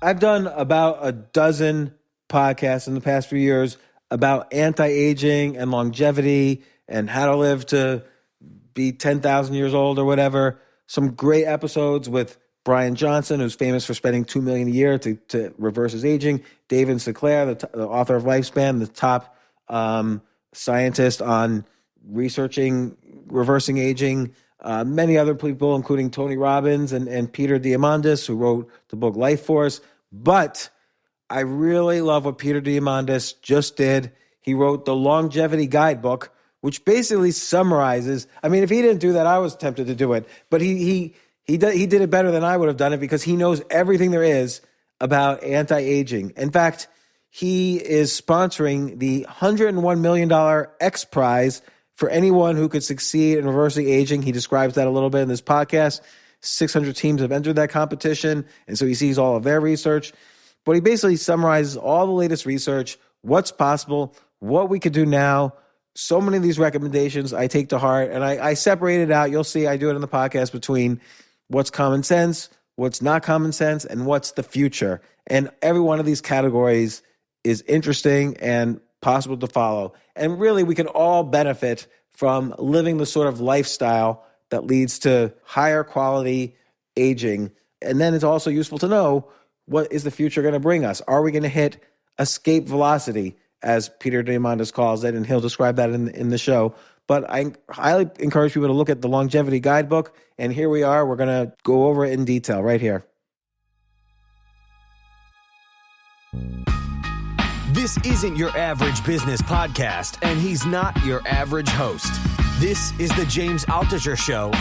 I've done about a dozen podcasts in the past few years about anti-aging and longevity and how to live to be 10,000 years old or whatever. Some great episodes with Brian Johnson, who's famous for spending $2 million a year to reverse his aging. David Sinclair, the author of Lifespan, the top scientist on researching reversing aging. Many other people, including Tony Robbins and Peter Diamandis, who wrote the book Life Force. But I really love what Peter Diamandis just did. He wrote the Longevity Guidebook, which basically summarizes. I mean, if he didn't do that, I was tempted to do it. But he did it better than I would have done it because he knows everything there is about anti-aging. In fact, he is sponsoring the $101 million XPRIZE for anyone who could succeed in reversing aging. He describes that a little bit in this podcast. 600 teams have entered that competition, and so he sees all of their research. But he basically summarizes all the latest research, what's possible, what we could do now. So many of these recommendations I take to heart, and I separate it out. You'll see I do it in the podcast between what's common sense, what's not common sense, and what's the future. And every one of these categories is interesting and possible to follow. And really, we can all benefit from living the sort of lifestyle that leads to higher quality aging. And then it's also useful to know, what is the future going to bring us? Are we going to hit escape velocity, as Peter Diamandis calls it? And he'll describe that in the show. But I highly encourage people to look at the Longevity Guidebook. And here we are. We're going to go over it in detail right here. This isn't your average business podcast, and he's not your average host. This is the James Altucher Show.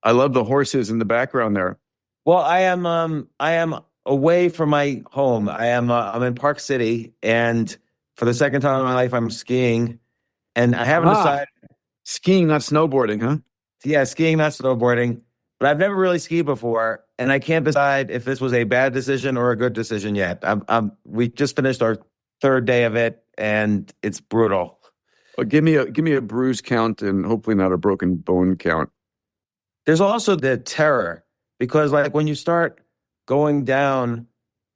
I love the horses in the background there. Well, I am away from my home. I'm in Park City, and for the second time in my life, I'm skiing, and I haven't decided. Skiing, not snowboarding, huh? Yeah, skiing, not snowboarding. But I've never really skied before, and I can't decide if this was a bad decision or a good decision yet. We just finished our third day of it, and it's brutal. Well, give me a bruise count and hopefully not a broken bone count. There's also the terror, because like when you start going down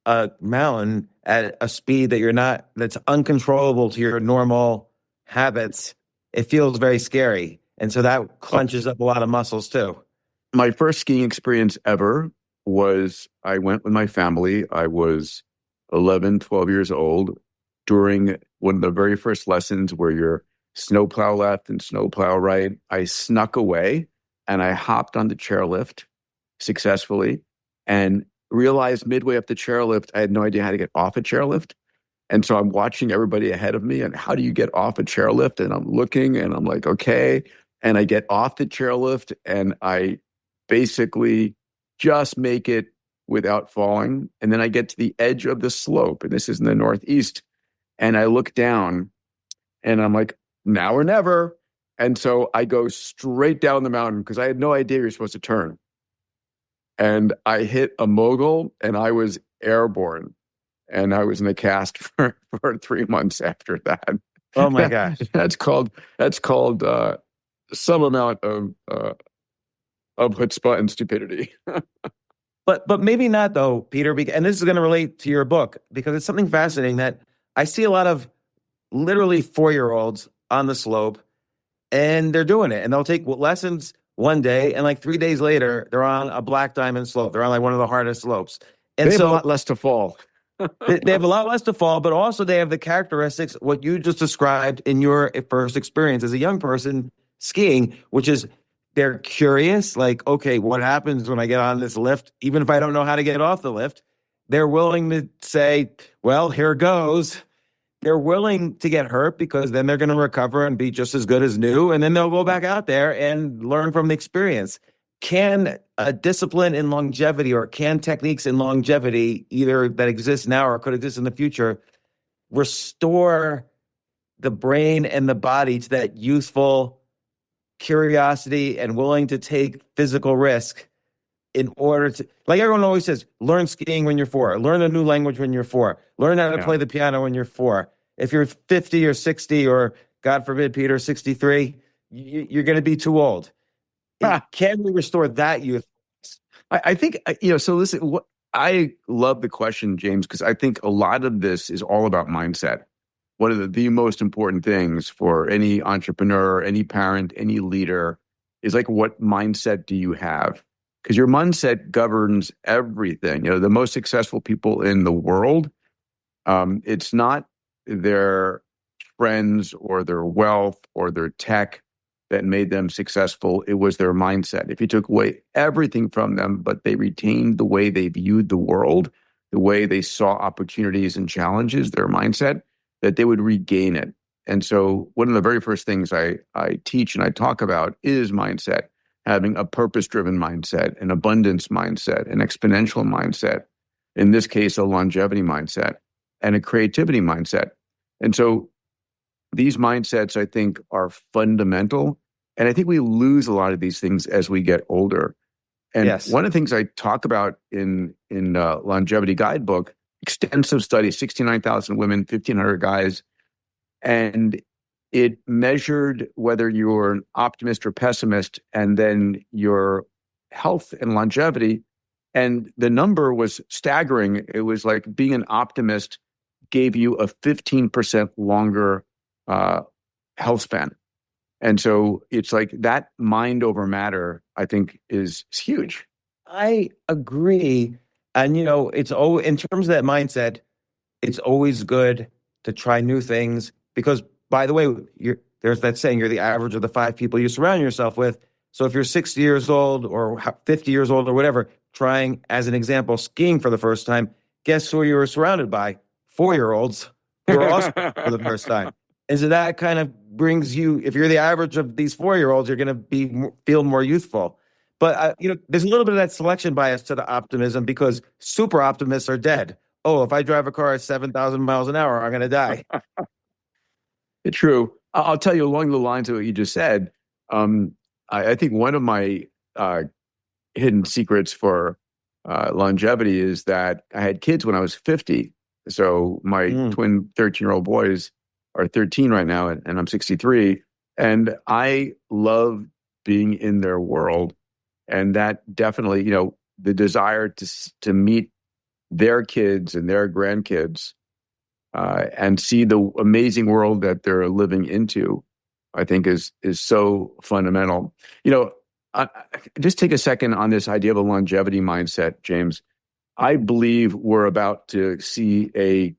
a mountain at a speed that's uncontrollable to your normal habits, it feels very scary. And so that clenches up a lot of muscles too. My first skiing experience ever was I went with my family. I was 11, 12 years old during one of the very first lessons where you're snowplow left and snowplow right. I snuck away and I hopped on the chairlift successfully and realized midway up the chairlift, I had no idea how to get off a chairlift. And so I'm watching everybody ahead of me and how do you get off a chairlift? And I'm looking and I'm like, okay. And I get off the chairlift and I basically just make it without falling. And then I get to the edge of the slope, and this is in the Northeast. And I look down and I'm like, now or never. And so I go straight down the mountain because I had no idea you're supposed to turn. And I hit a mogul and I was airborne. And I was in a cast for 3 months after that. Oh my gosh. That's called some amount of chutzpah and stupidity. But maybe not though, Peter, and this is going to relate to your book because it's something fascinating that I see a lot of literally 4-year-olds on the slope and they're doing it and they'll take lessons one day and like 3 days later, they're on a black diamond slope. They're on like one of the hardest slopes. And they have a lot less to fall. They have a lot less to fall, but also they have the characteristics, what you just described in your first experience as a young person skiing, which is they're curious, like, okay, what happens when I get on this lift? Even if I don't know how to get off the lift, they're willing to say, well, here goes. They're willing to get hurt because then they're going to recover and be just as good as new. And then they'll go back out there and learn from the experience. Can a discipline in longevity or can techniques in longevity, either that exist now or could exist in the future, restore the brain and the body to that youthful curiosity and willing to take physical risk in order to, like everyone always says, learn skiing when you're 4, learn a new language when you're 4, learn how to play the piano when you're 4. If you're 50 or 60 or God forbid, Peter, 63, you're going to be too old. Can we restore that youth? I think, so listen, I love the question, James, because I think a lot of this is all about mindset. One of the most important things for any entrepreneur, any parent, any leader is like, what mindset do you have? Because your mindset governs everything. The most successful people in the world, it's not their friends or their wealth or their tech that made them successful. It was their mindset. If you took away everything from them, but they retained the way they viewed the world, the way they saw opportunities and challenges, their mindset, that they would regain it. And so one of the very first things I teach and I talk about is mindset, having a purpose-driven mindset, an abundance mindset, an exponential mindset, in this case, a longevity mindset, and a creativity mindset. And so these mindsets, I think, are fundamental. And I think we lose a lot of these things as we get older. And one of the things I talk about in Longevity Guidebook, extensive study, 69,000 women, 1,500 guys, and it measured whether you were an optimist or pessimist, and then your health and longevity. And the number was staggering. It was like being an optimist gave you a 15% longer health span. And so it's like that mind over matter, I think, is huge. I agree. And, it's always, in terms of that mindset, it's always good to try new things because, by the way, there's that saying, you're the average of the 5 people you surround yourself with. So if you're 60 years old or 50 years old or whatever, trying, as an example, skiing for the first time, guess who you were surrounded by? 4-year-olds who are also for the first time. And so that kind of brings you, if you're the average of these 4-year-olds, you're going to feel more youthful. But, there's a little bit of that selection bias to the optimism because super optimists are dead. Oh, if I drive a car at 7,000 miles an hour, I'm going to die. It's true. I'll tell you along the lines of what you just said. I think one of my hidden secrets for longevity is that I had kids when I was 50. So my twin 13-year-old boys are 13 right now, and I'm 63. And I love being in their world. And that definitely, the desire to meet their kids and their grandkids and see the amazing world that they're living into, I think is so fundamental. Just take a second on this idea of a longevity mindset, James. I believe we're about to see a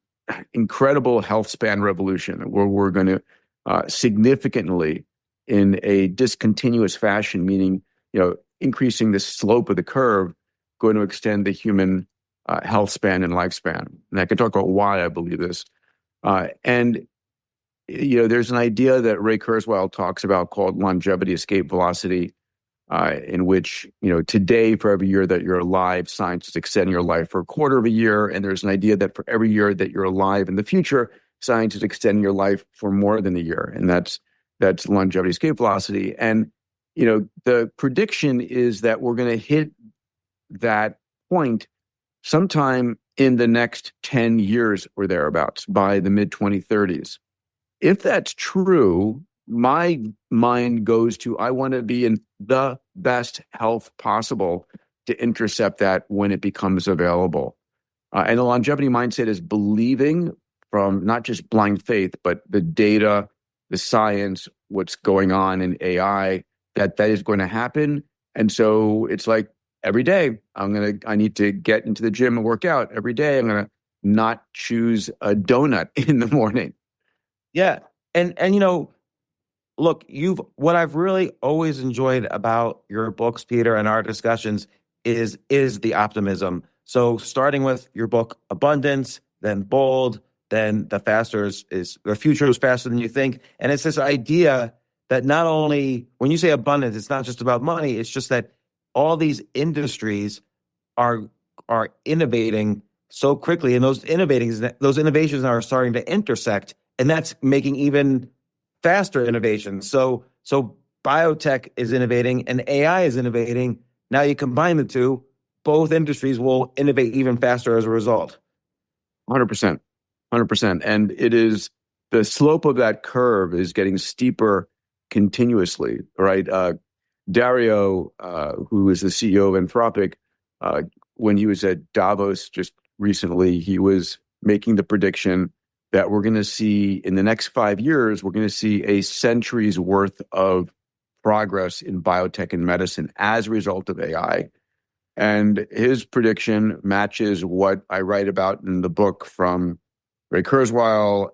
incredible health span revolution where we're going to significantly, in a discontinuous fashion, meaning, increasing the slope of the curve, going to extend the human health span and lifespan. And I can talk about why I believe this. And there's an idea that Ray Kurzweil talks about called longevity escape velocity, in which, today, for every year that you're alive, science is extending your life for a quarter of a year. And there's an idea that for every year that you're alive in the future, science is extending your life for more than a year. And that's longevity escape velocity. And, the prediction is that we're going to hit that point sometime in the next 10 years or thereabouts, by the mid-2030s. If that's true, my mind goes to, I want to be in the best health possible to intercept that when it becomes available. And the longevity mindset is believing, from not just blind faith, but the data, the science, what's going on in AI, that is going to happen. And so it's like, every day I need to get into the gym and work out. Every day I'm going to not choose a donut in the morning. Yeah. And look, what I've really always enjoyed about your books, Peter, and our discussions is the optimism. So starting with your book, Abundance, then Bold, then the future is faster than you think. And it's this idea that not only, when you say abundance, it's not just about money, it's just that all these industries are innovating so quickly, and those innovations are starting to intersect, and that's making even faster innovations. So biotech is innovating and AI is innovating. Now you combine the two, both industries will innovate even faster as a result. 100%. And it is the slope of that curve is getting steeper continuously, right? Dario, who is the CEO of Anthropic, when he was at Davos just recently, he was making the prediction that we're going to see in the next 5 years, we're going to see a century's worth of progress in biotech and medicine as a result of AI. And his prediction matches what I write about in the book from Ray Kurzweil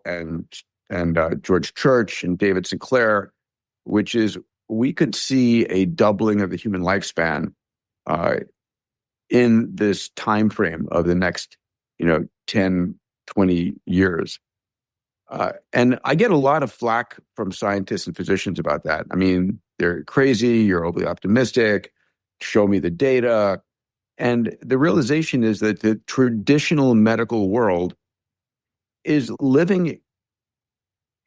and George Church and David Sinclair, which is we could see a doubling of the human lifespan in this time frame of the next 10, 20 years. And I get a lot of flack from scientists and physicians about that. I mean, they're crazy, you're overly optimistic, show me the data. And the realization is that the traditional medical world is living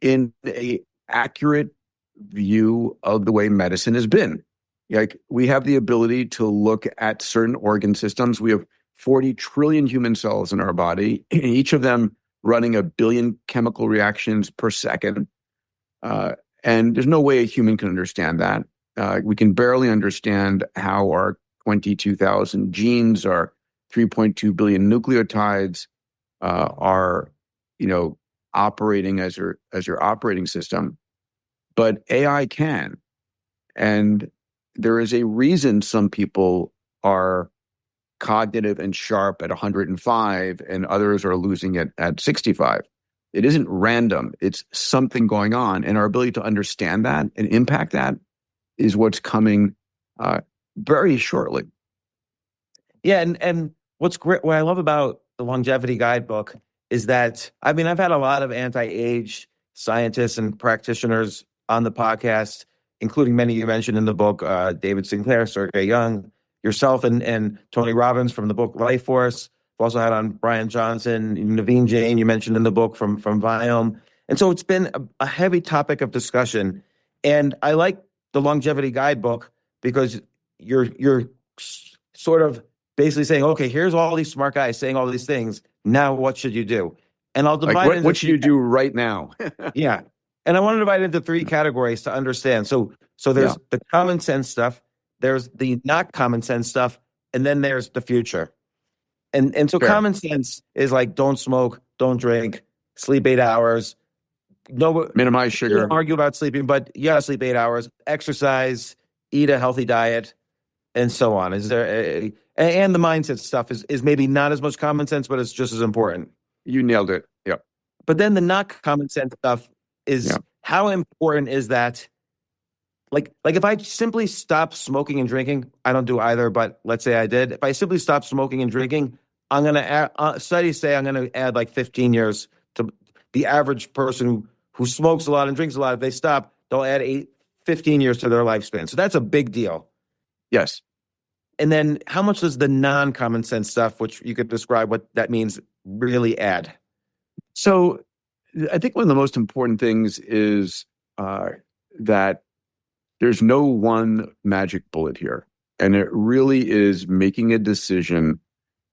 in an accurate view of the way medicine has been. Like, we have the ability to look at certain organ systems. We have 40 trillion human cells in our body, each of them running 1 billion chemical reactions per second. And there's no way a human can understand that. We can barely understand how our 22,000 genes, our 3.2 billion nucleotides are, operating as your operating system. But AI can. And there is a reason some people are cognitive and sharp at 105 and others are losing it at 65. It isn't random. It's something going on. And our ability to understand that and impact that is what's coming very shortly. Yeah, and what's great, what I love about the Longevity Guidebook is that, I've had a lot of anti-age scientists and practitioners on the podcast, including many you mentioned in the book, David Sinclair, Sergey Young, yourself, and Tony Robbins from the book Life Force. We've also had on Brian Johnson, Naveen Jain, you mentioned in the book from Viome. And so it's been a heavy topic of discussion. And I like the Longevity Guidebook because you're sort of basically saying, okay, here's all these smart guys saying all these things. Now, what should you do? And I'll divide it into what should you do right now? Yeah. And I want to divide it into 3 categories to understand. So there's the common sense stuff, there's the not common sense stuff, and then there's the future. And so common sense is like, don't smoke, don't drink, sleep 8 hours. No, minimize sugar. Don't argue about sleeping, but you gotta sleep 8 hours, exercise, eat a healthy diet, and so on. Is there and the mindset stuff is maybe not as much common sense, but it's just as important. You nailed it. Yep. But then the not common sense stuff is how important is that? Like if I simply stop smoking and drinking, I don't do either, but let's say I did. If I simply stop smoking and drinking, I'm going to add, studies say I'm going to add like 15 years to the average person who smokes a lot and drinks a lot. If they stop, they'll add 15 years to their lifespan. So that's a big deal. Yes. And then how much does the non-common sense stuff, which you could describe what that means, really add? So I think one of the most important things is that there's no one magic bullet here. And it really is making a decision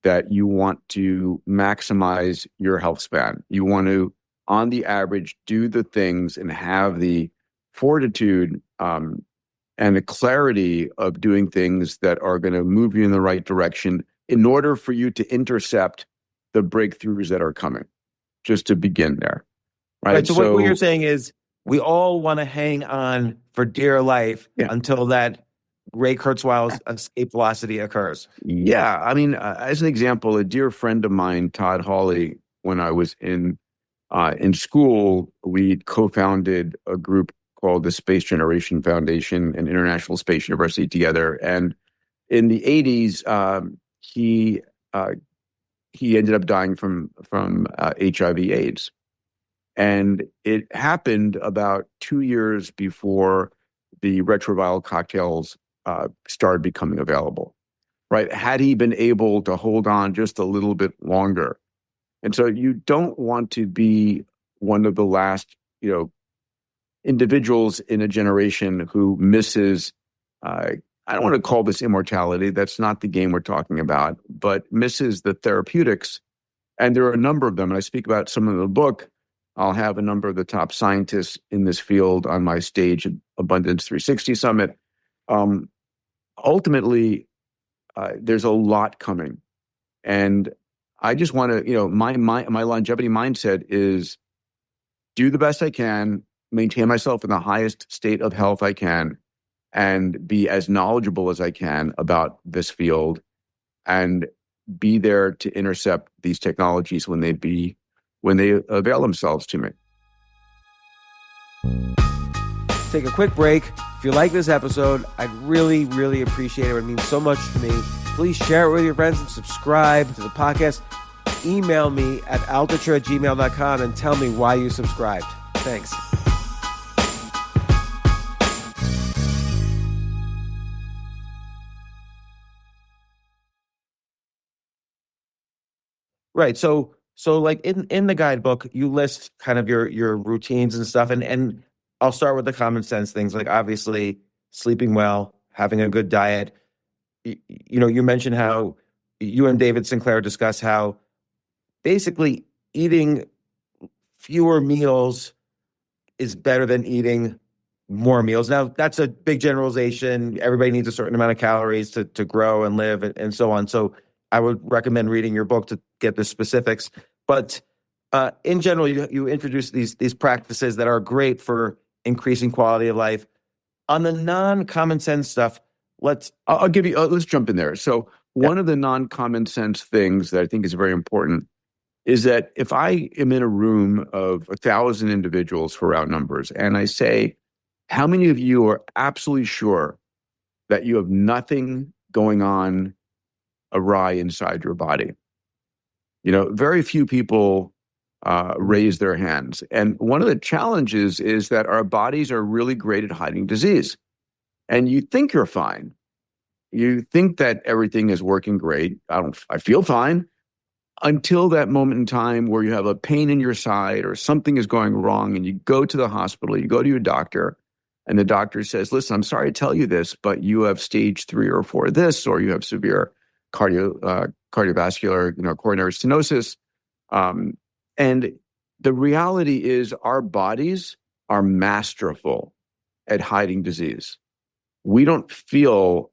that you want to maximize your health span. You want to, on the average, do the things and have the fortitude and the clarity of doing things that are going to move you in the right direction in order for you to intercept the breakthroughs that are coming, just to begin there. Right. So what you're saying is we all want to hang on for dear life until that Ray Kurzweil's escape velocity occurs. Yeah. As an example, a dear friend of mine, Todd Hawley, when I was in school, we co-founded a group called the Space Generation Foundation and International Space University together. And in the 80s, he ended up dying from HIV/AIDS. And it happened about 2 years before the retroviral cocktails started becoming available, right? Had he been able to hold on just a little bit longer. And so you don't want to be one of the last, individuals in a generation who misses, I don't want to call this immortality. That's not the game we're talking about, but misses the therapeutics. And there are a number of them. And I speak about some in the book I'll have a number of the top scientists in this field on my stage at Abundance 360 Summit. Ultimately, there's a lot coming. And I just want to, my longevity mindset is do the best I can, maintain myself in the highest state of health I can, and be as knowledgeable as I can about this field, and be there to intercept these technologies when they avail themselves to me. Take a quick break. If you like this episode, I'd really, really appreciate it. It means so much to me. Please share it with your friends and subscribe to the podcast. Email me at altucher@gmail.com and tell me why you subscribed. Thanks. Right. So like in the guidebook, you list kind of your routines and stuff. And I'll start with the common sense things, like obviously sleeping well, having a good diet. You mentioned how you and David Sinclair discuss how basically eating fewer meals is better than eating more meals. Now, that's a big generalization. Everybody needs a certain amount of calories to grow and live and so on. So I would recommend reading your book to get the specifics. But in general, you introduce these practices that are great for increasing quality of life. On the non-common sense stuff, let's jump in there. So one of the non-common sense things that I think is very important is that if I am in a room of 1,000 individuals, for round numbers, and I say, how many of you are absolutely sure that you have nothing going on awry inside your body? Very few people raise their hands. And one of the challenges is that our bodies are really great at hiding disease. And you think you're fine. You think that everything is working great. I feel fine. Until that moment in time where you have a pain in your side or something is going wrong and you go to the hospital, you go to your doctor, and the doctor says, listen, I'm sorry to tell you this, but you have stage 3 or 4 of this, or you have severe cardiovascular, coronary stenosis. And the reality is our bodies are masterful at hiding disease. We don't feel,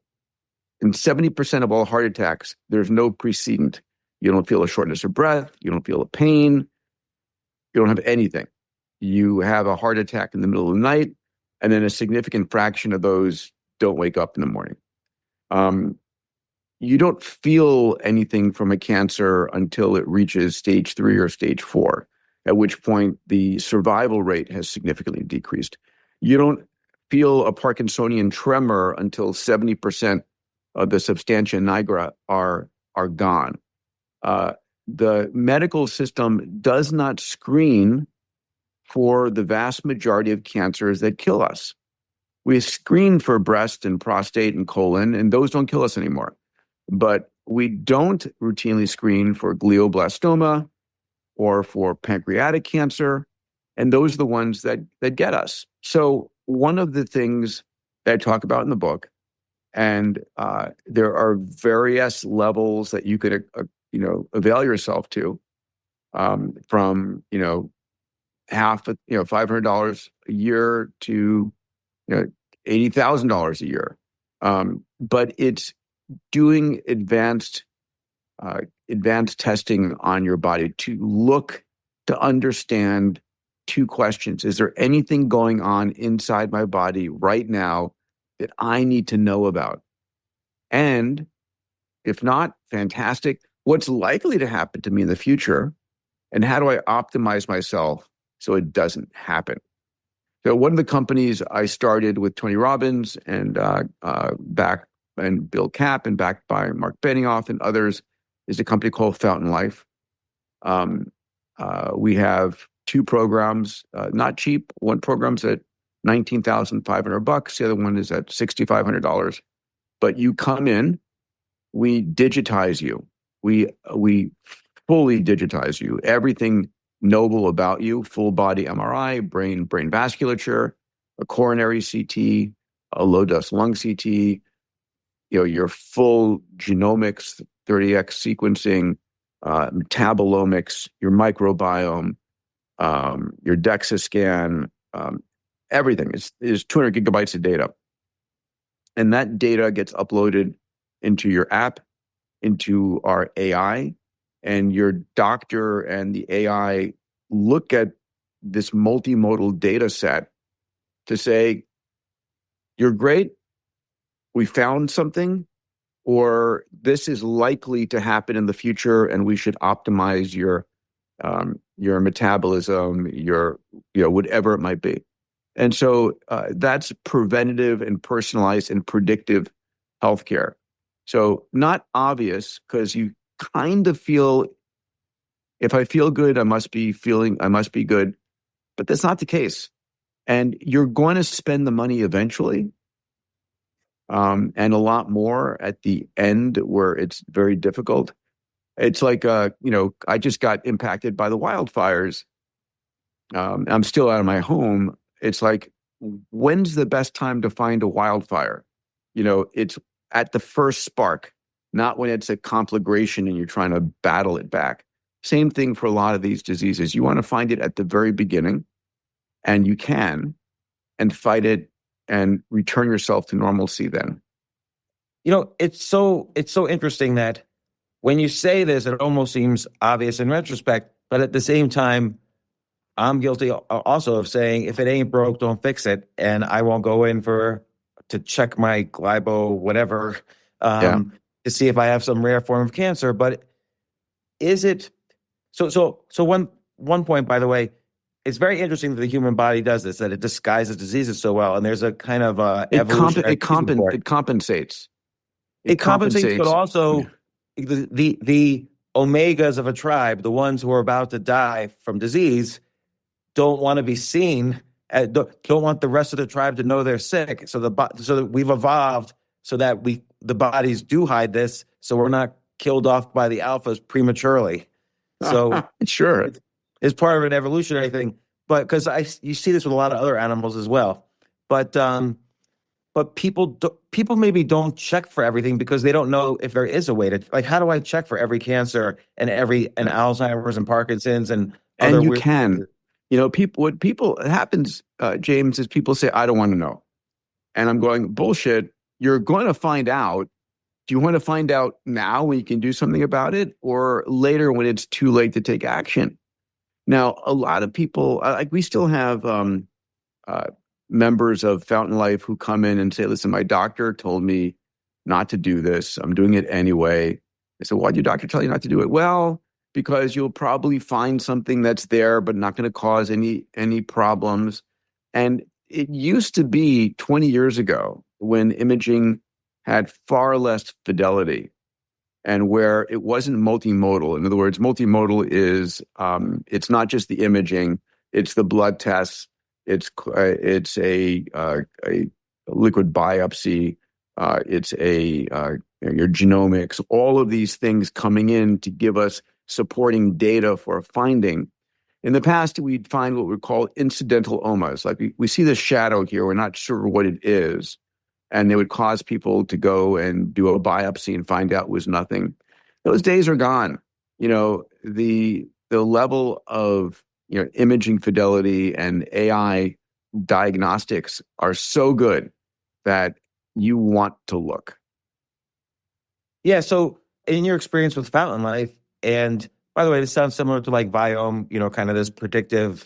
in 70% of all heart attacks, there's no precedent. You don't feel a shortness of breath. You don't feel a pain. You don't have anything. You have a heart attack in the middle of the night, and then a significant fraction of those don't wake up in the morning. You don't feel anything from a cancer until it reaches stage 3 or stage 4, at which point the survival rate has significantly decreased. You don't feel a Parkinsonian tremor until 70% of the substantia nigra are gone. The medical system does not screen for the vast majority of cancers that kill us. We screen for breast and prostate and colon, and those don't kill us anymore. But we don't routinely screen for glioblastoma or for pancreatic cancer, and those are the ones that get us. So one of the things that I talk about in the book, and there are various levels that you could avail yourself to, from half $500 a year to $80,000 a year, but it's doing advanced testing on your body to understand 2 questions. Is there anything going on inside my body right now that I need to know about? And if not, fantastic. What's likely to happen to me in the future? And how do I optimize myself so it doesn't happen? So one of the companies I started with Tony Robbins and Bill Kapp and backed by Mark Benioff and others is a company called Fountain Life. We have 2 programs, not cheap. One program's at $19,500. The other one is at $6,500. But you come in, we digitize you. We fully digitize you. Everything noble about you, full body MRI, brain vasculature, a coronary CT, a low dose lung CT, your full genomics, 30x sequencing, metabolomics, your microbiome, your DEXA scan, everything is 200 gigabytes of data. And that data gets uploaded into your app, into our AI, and your doctor and the AI look at this multimodal data set to say, you're great, we found something, or this is likely to happen in the future, and we should optimize your metabolism, your whatever it might be. And so that's preventative and personalized and predictive healthcare. So not obvious, because you kind of feel, if I feel good, I must be good, but that's not the case. And you're going to spend the money eventually, and a lot more at the end where it's very difficult. It's like, I just got impacted by the wildfires. I'm still out of my home. It's like, when's the best time to find a wildfire? It's at the first spark, not when it's a conflagration and you're trying to battle it back. Same thing for a lot of these diseases. You want to find it at the very beginning, and you can, and fight it and return yourself to normalcy then. It's so interesting that when you say this, it almost seems obvious in retrospect, but at the same time, I'm guilty also of saying, if it ain't broke, don't fix it. And I won't go in to check my Guidebook, whatever, to see if I have some rare form of cancer. But is it so one point, by the way, it's very interesting that the human body does this, that it disguises diseases so well. And there's a kind of evolutionary it compensates. It compensates, but also the omegas of a tribe, the ones who are about to die from disease, don't want to be seen, don't want the rest of the tribe to know they're sick. So that we've evolved so that the bodies do hide this, so we're not killed off by the alphas prematurely. So sure, it's part of an evolutionary thing. But because you see this with a lot of other animals as well. But people maybe don't check for everything because they don't know if there is a way to, like, how do I check for every cancer and Alzheimer's and Parkinson's and other and you weird can. What happens, James, is people say, I don't want to know. And I'm going, bullshit. You're going to find out. Do you want to find out now when you can do something about it, or later when it's too late to take action? Now, a lot of people, we still have members of Fountain Life who come in and say, listen, my doctor told me not to do this. I'm doing it anyway. I said, why did your doctor tell you not to do it? Well, because you'll probably find something that's there, but not going to cause any problems. And it used to be 20 years ago when imaging had far less fidelity and where it wasn't multimodal. In other words, multimodal is, it's not just the imaging, it's the blood tests, it's a liquid biopsy, it's your genomics, all of these things coming in to give us supporting data for a finding. In the past, we'd find what we call incidental omas. Like we see the shadow here, we're not sure what it is. And they would cause people to go and do a biopsy and find out it was nothing. Those days are gone. The level of imaging fidelity and AI diagnostics are so good that you want to look. Yeah. So in your experience with Fountain Life, and by the way, this sounds similar to like Viome, kind of this predictive.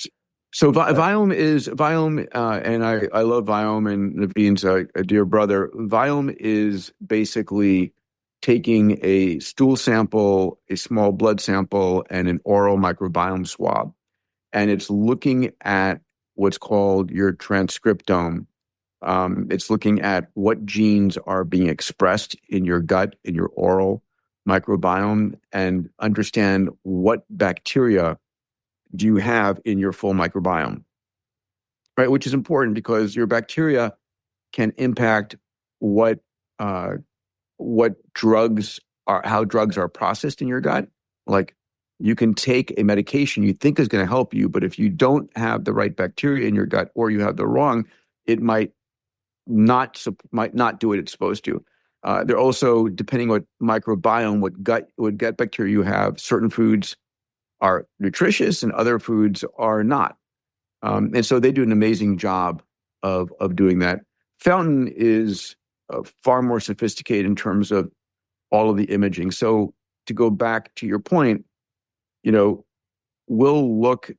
So Viome, and I love Viome, and Naveen's a dear brother. Viome is basically taking a stool sample, a small blood sample, and an oral microbiome swab. And it's looking at what's called your transcriptome. It's looking at what genes are being expressed in your gut, in your oral microbiome, and understand what bacteria do you have in your full microbiome, right? Which is important because your bacteria can impact what drugs are, how drugs are processed in your gut. Like you can take a medication you think is going to help you, but if you don't have the right bacteria in your gut, or you have the wrong, it might not do what it's supposed to. They're also, depending what microbiome, what gut bacteria you have, certain foods are nutritious and other foods are not. And so they do an amazing job of doing that. Fountain is far more sophisticated in terms of all of the imaging. So to go back to your point, we'll look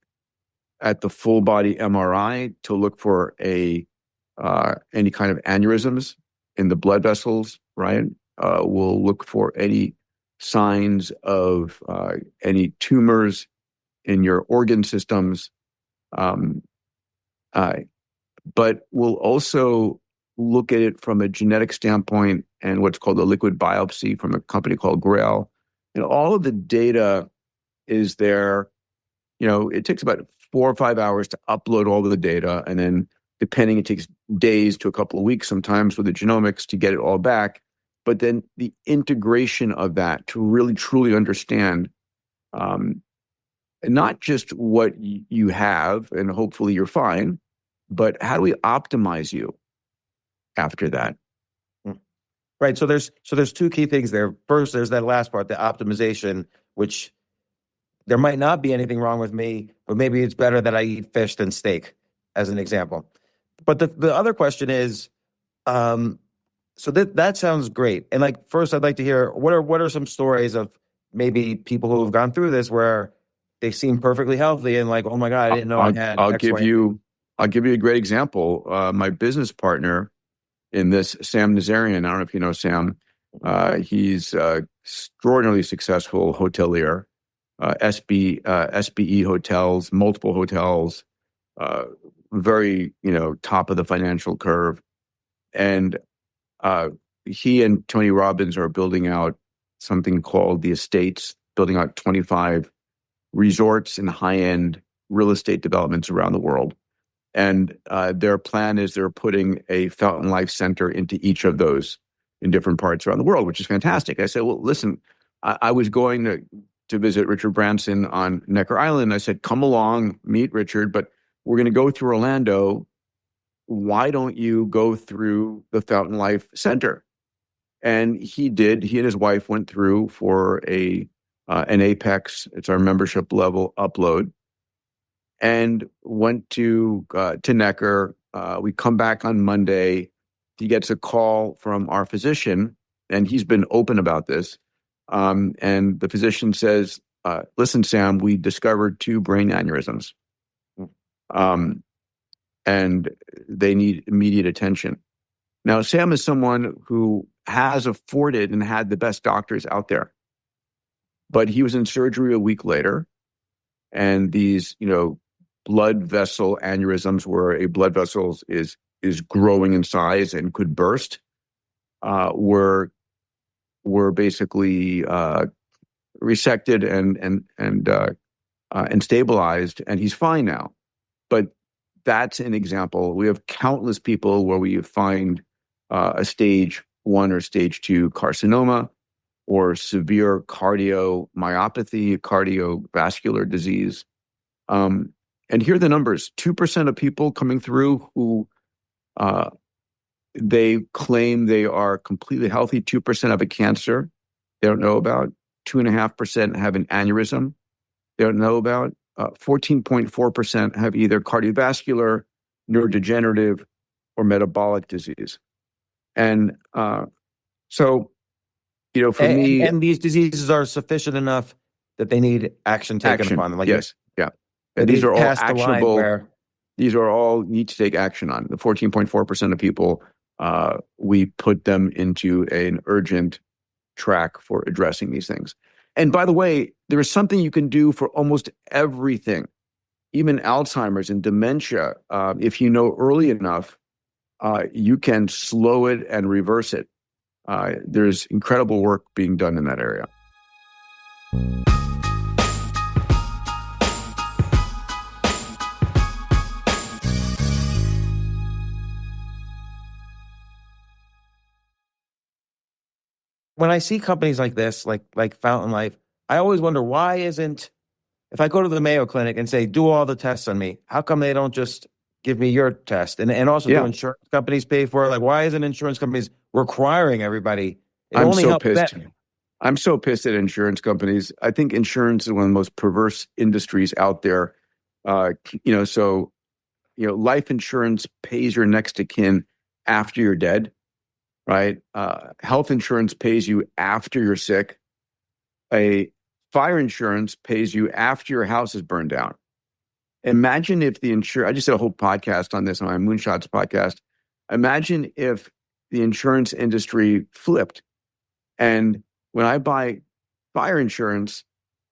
at the full body MRI to look for any kind of aneurysms in the blood vessels, right? We'll look for any signs of any tumors in your organ systems. But we'll also look at it from a genetic standpoint and what's called a liquid biopsy from a company called Grail. And all of the data is there. It takes about 4 or 5 hours to upload all of the data. And then it takes days to a couple of weeks sometimes with the genomics to get it all back. But then the integration of that to really truly understand not just what you have and hopefully you're fine, but how do we optimize you after that? Right. So there's two key things there. First, there's that last part, the optimization, which there might not be anything wrong with me, but maybe it's better that I eat fish than steak, as an example. But the other question is, so that sounds great. And first, I'd like to hear what are some stories of maybe people who have gone through this where they seem perfectly healthy and oh my God, I didn't know I had. I'll give you a great example. My business partner in this, Sam Nazarian. I don't know if you know Sam. He's extraordinarily successful hotelier. SBE hotels, multiple hotels, very top of the financial curve, and he and Tony Robbins are building out something called the Estates, building out 25 resorts and high-end real estate developments around the world. And their plan is they're putting a Fountain Life Center into each of those in different parts around the world, which is fantastic. I said, well, listen, I was going to visit Richard Branson on Necker Island. I said, come along, meet Richard, but we're going to go through Orlando. Why don't you go through the Fountain Life Center? And he did. He and his wife went through for an Apex. It's our membership level upload, and went to Necker. We come back on Monday. He gets a call from our physician, and he's been open about this. And the physician says, listen, Sam, we discovered 2 brain aneurysms. And they need immediate attention. Now, Sam is someone who has afforded and had the best doctors out there. But he was in surgery a week later, and these, blood vessel aneurysms, where a blood vessel is growing in size and could burst, were basically resected and stabilized, and he's fine now. But that's an example. We have countless people where we find a stage 1 or stage 2 carcinoma or severe cardiomyopathy, cardiovascular disease. And here are the numbers. 2% of people coming through who they claim they are completely healthy. 2% have a cancer they don't know about. 2.5% have an aneurysm they don't know about. 14.4% have either cardiovascular, neurodegenerative, or metabolic disease. And so, for me... And these diseases are sufficient enough that they need action taken upon them. Yes, yeah. And these are all actionable. These are all need to take action on. The 14.4% of people, we put them into an urgent track for addressing these things. And by the way, there is something you can do for almost everything, even Alzheimer's and dementia. If you know early enough, you can slow it and reverse it. There's incredible work being done in that area. When I see companies like this, like Fountain Life, I always wonder, why isn't, if I go to the Mayo Clinic and say, do all the tests on me, how come they don't just give me your test? And also do insurance companies pay for it? Why isn't insurance companies requiring everybody? I'm so pissed. I'm so pissed at insurance companies. I think insurance is one of the most perverse industries out there. Life insurance pays your next of kin after you're dead, right? Health insurance pays you after you're sick. A fire insurance pays you after your house is burned down. Imagine if I just did a whole podcast on this on my Moonshots podcast. Imagine if the insurance industry flipped, and when I buy fire insurance,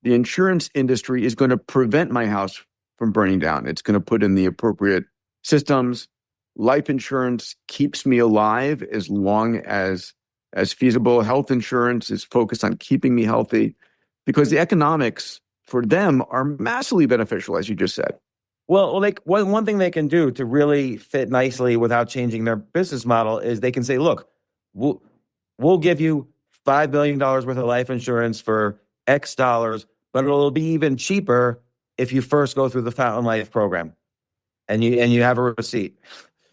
the insurance industry is going to prevent my house from burning down. It's going to put in the appropriate systems. Life insurance keeps me alive as long as feasible. Health insurance is focused on keeping me healthy because the economics for them are massively beneficial, as you just said. Well, like one thing they can do to really fit nicely without changing their business model is they can say, look, we'll give you $5 billion worth of life insurance for X dollars, but it'll be even cheaper if you first go through the Fountain Life program and you have a receipt.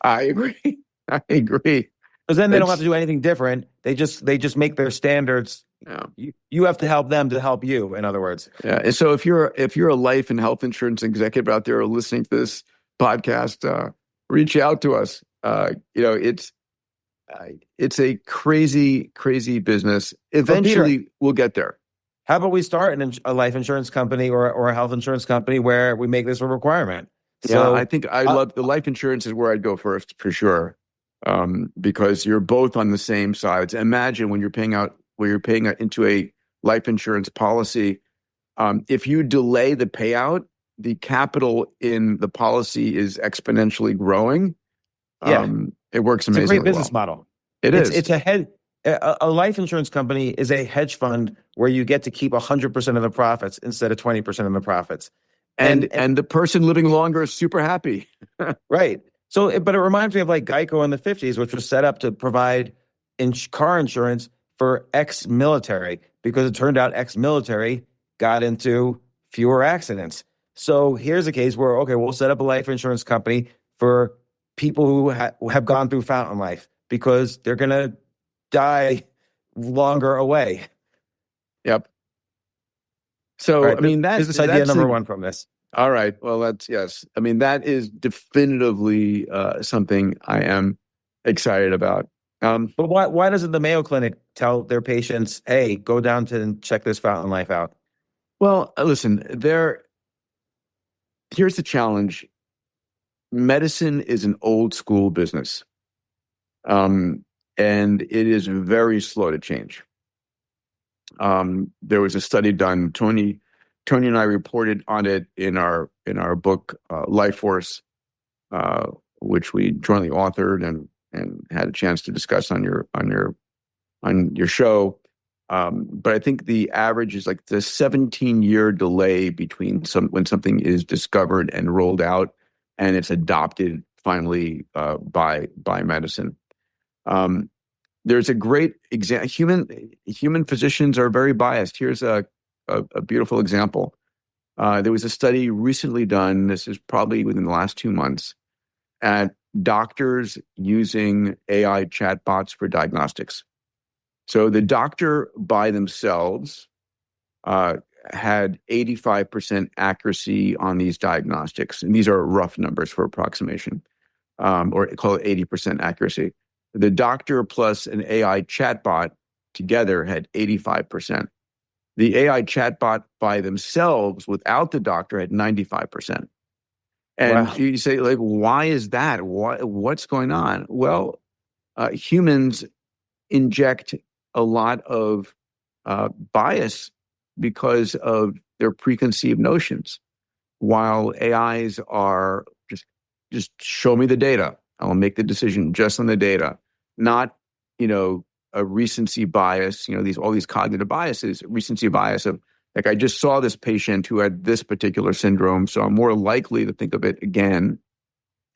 I agree. Because then they don't have to do anything different. They just make their standards. Yeah. You have to help them to help you, in other words. Yeah. And so if you're a life and health insurance executive out there listening to this podcast, reach out to us. It's a crazy, crazy business. Eventually, Peter, we'll get there. How about we start a life insurance company or a health insurance company where we make this a requirement? So, I think I love the life insurance is where I'd go first for sure, because you're both on the same sides. Imagine when you're paying out into a life insurance policy, if you delay the payout, the capital in the policy is exponentially growing. It works amazingly. It's a great business model. It's a life insurance company is a hedge fund where you get to keep 100% of the profits instead of 20% of the profits. And the person living longer is super happy. Right. So, but it reminds me of like Geico in the 50s, which was set up to provide car insurance for ex-military, because it turned out ex-military got into fewer accidents. So here's a case where, okay, we'll set up a life insurance company for people who have gone through Fountain Life because they're going to die longer away. Yep. So, right, I mean, that's business idea number one from this. All right. Well, yes. I mean, that is definitively something I am excited about. But why doesn't the Mayo Clinic tell their patients, hey, go down and check this Fountain Life out? Well, listen, here's the challenge. Medicine is an old school business. And it is very slow to change. There was a study done. Tony and I reported on it in our book Life Force, which we jointly authored and had a chance to discuss on your show. But I think the average is like the 17-year delay between when something is discovered and rolled out and it's adopted finally by medicine. There's a great example. Human physicians are very biased. Here's a beautiful example. There was a study recently done, this is probably within the last 2 months, at doctors using AI chatbots for diagnostics. So the doctor by themselves had 85% accuracy on these diagnostics. And these are rough numbers for approximation, or call it 80% accuracy. The doctor plus an AI chatbot together had 85%. The AI chatbot by themselves without the doctor had 95%. And wow. You say, like, why is that? What's going on? Well, humans inject a lot of bias because of their preconceived notions, while AIs are just show me the data. I'll make the decision just on the data, not, a recency bias, all these cognitive biases, recency bias of, like, I just saw this patient who had this particular syndrome, so I'm more likely to think of it again.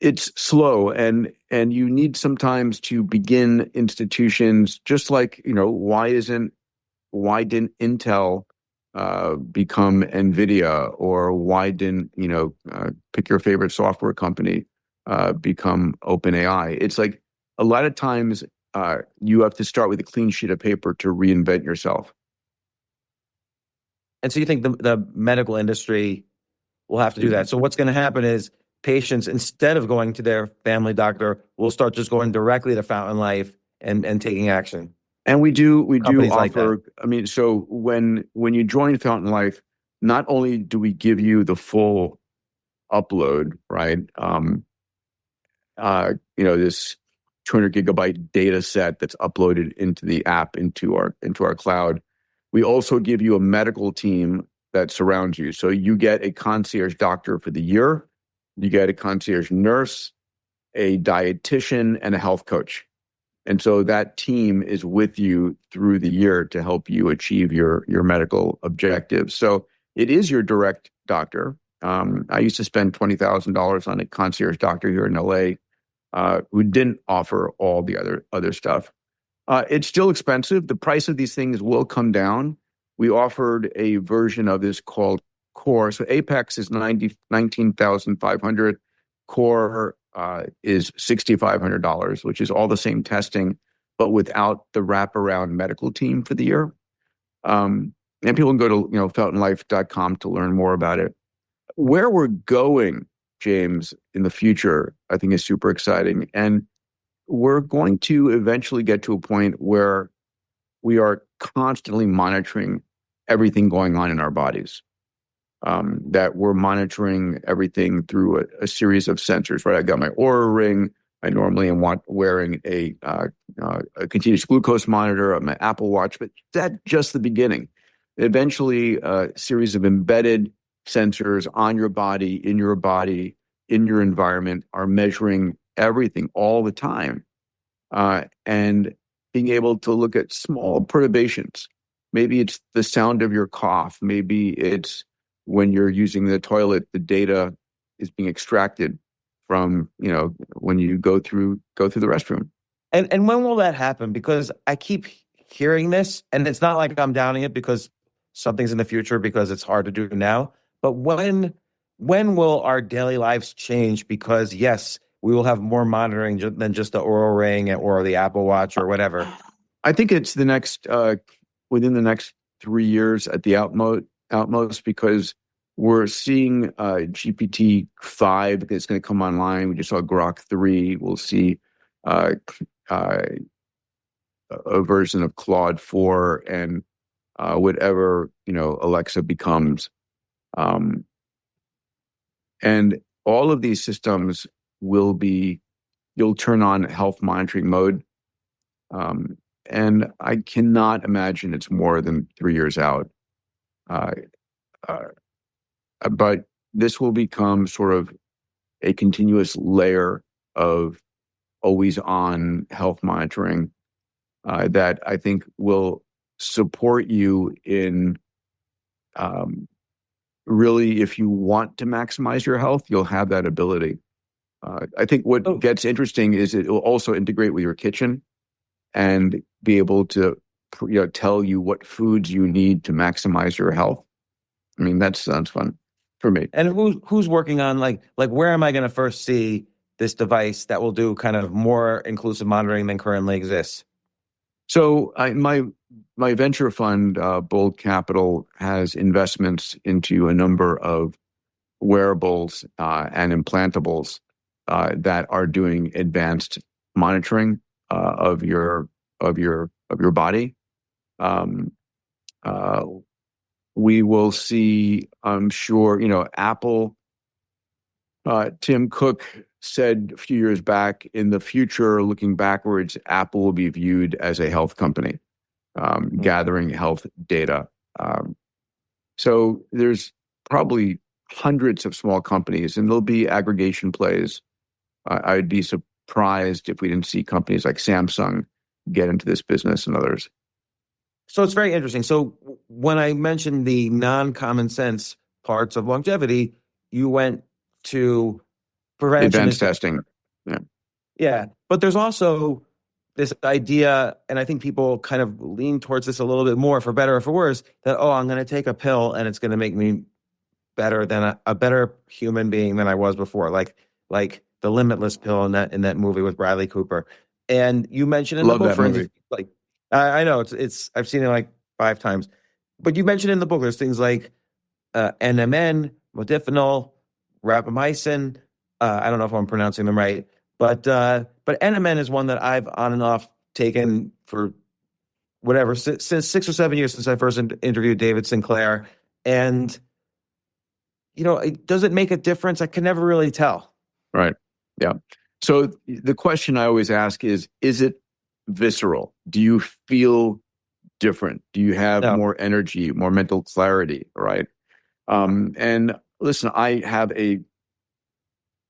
It's slow, and you need sometimes to begin institutions, just like, why didn't Intel become NVIDIA, or why didn't, pick your favorite software company, become OpenAI? It's like a lot of times you have to start with a clean sheet of paper to reinvent yourself. And so you think the medical industry will have to do that. So what's going to happen is patients, instead of going to their family doctor, will start just going directly to Fountain Life and taking action. And we do Companies like offer, I mean, so when you join Fountain Life, not only do we give you the full upload, right? This 200 gigabyte data set that's uploaded into the app, into our cloud. We also give you a medical team that surrounds you. So you get a concierge doctor for the year, you get a concierge nurse, a dietitian, and a health coach. And so that team is with you through the year to help you achieve your medical objectives. So it is your direct doctor. I used to spend $20,000 on a concierge doctor here in LA who didn't offer all the other stuff. It's still expensive. The price of these things will come down. We offered a version of this called Core. So Apex is $19,500. Core is $6,500, which is all the same testing, but without the wraparound medical team for the year. And people can go to fountainlife.com to learn more about it. Where we're going, James, in the future, I think is super exciting. And we're going to eventually get to a point where we are constantly monitoring everything going on in our bodies. That we're monitoring everything through a series of sensors, right? I got my Oura Ring. I normally am wearing a continuous glucose monitor on my Apple Watch, but that's just the beginning. Eventually, a series of embedded sensors on your body, in your environment, are measuring everything all the time, and being able to look at small perturbations. Maybe it's the sound of your cough. Maybe it's when you're using the toilet, the data is being extracted from, when you go through the restroom. And when will that happen? Because I keep hearing this, and it's not like I'm downing it because something's in the future, because it's hard to do now. But when will our daily lives change? Because yes, we will have more monitoring than just the Oura Ring or the Apple Watch or whatever. I think it's the next within the next 3 years at the outmost, because we're seeing GPT-5 that's going to come online. We just saw Grok 3. We'll see a version of Claude 4 and whatever Alexa becomes. And all of these systems you'll turn on health monitoring mode. And I cannot imagine it's more than 3 years out. But this will become sort of a continuous layer of always on health monitoring that I think will support you in really, if you want to maximize your health, you'll have that ability. I think what gets interesting is it will also integrate with your kitchen and be able to tell you what foods you need to maximize your health. I mean, that sounds fun for me. And who's working on like where am I going to first see this device that will do kind of more inclusive monitoring than currently exists? So my venture fund, Bold Capital, has investments into a number of wearables and implantables that are doing advanced monitoring of your body. We will see, I'm sure, Apple. Tim Cook said a few years back, in the future, looking backwards, Apple will be viewed as a health company, gathering health data. So there's probably hundreds of small companies, and there'll be aggregation plays. I'd be surprised if we didn't see companies like Samsung get into this business and others. So it's very interesting. So when I mentioned the non-common sense parts of longevity, you went to prevention. Advanced testing. Yeah. Yeah. But there's also this idea, and I think people kind of lean towards this a little bit more, for better or for worse, that, I'm going to take a pill and it's going to make me better than a better human being than I was before. Like the Limitless pill in that movie with Bradley Cooper. And you mentioned in the book, for instance, like, I know it's I've seen it like 5 times. but you mentioned in the book, there's things like NMN, modafinil, rapamycin. I don't know if I'm pronouncing them right, but NMN is one that I've on and off taken for whatever since 6 or 7 years since I first interviewed David Sinclair, and does it make a difference? I can never really tell. Right. Yeah. So the question I always ask is it visceral? Do you feel different? Do you have more energy, more mental clarity? Right. And listen, I have a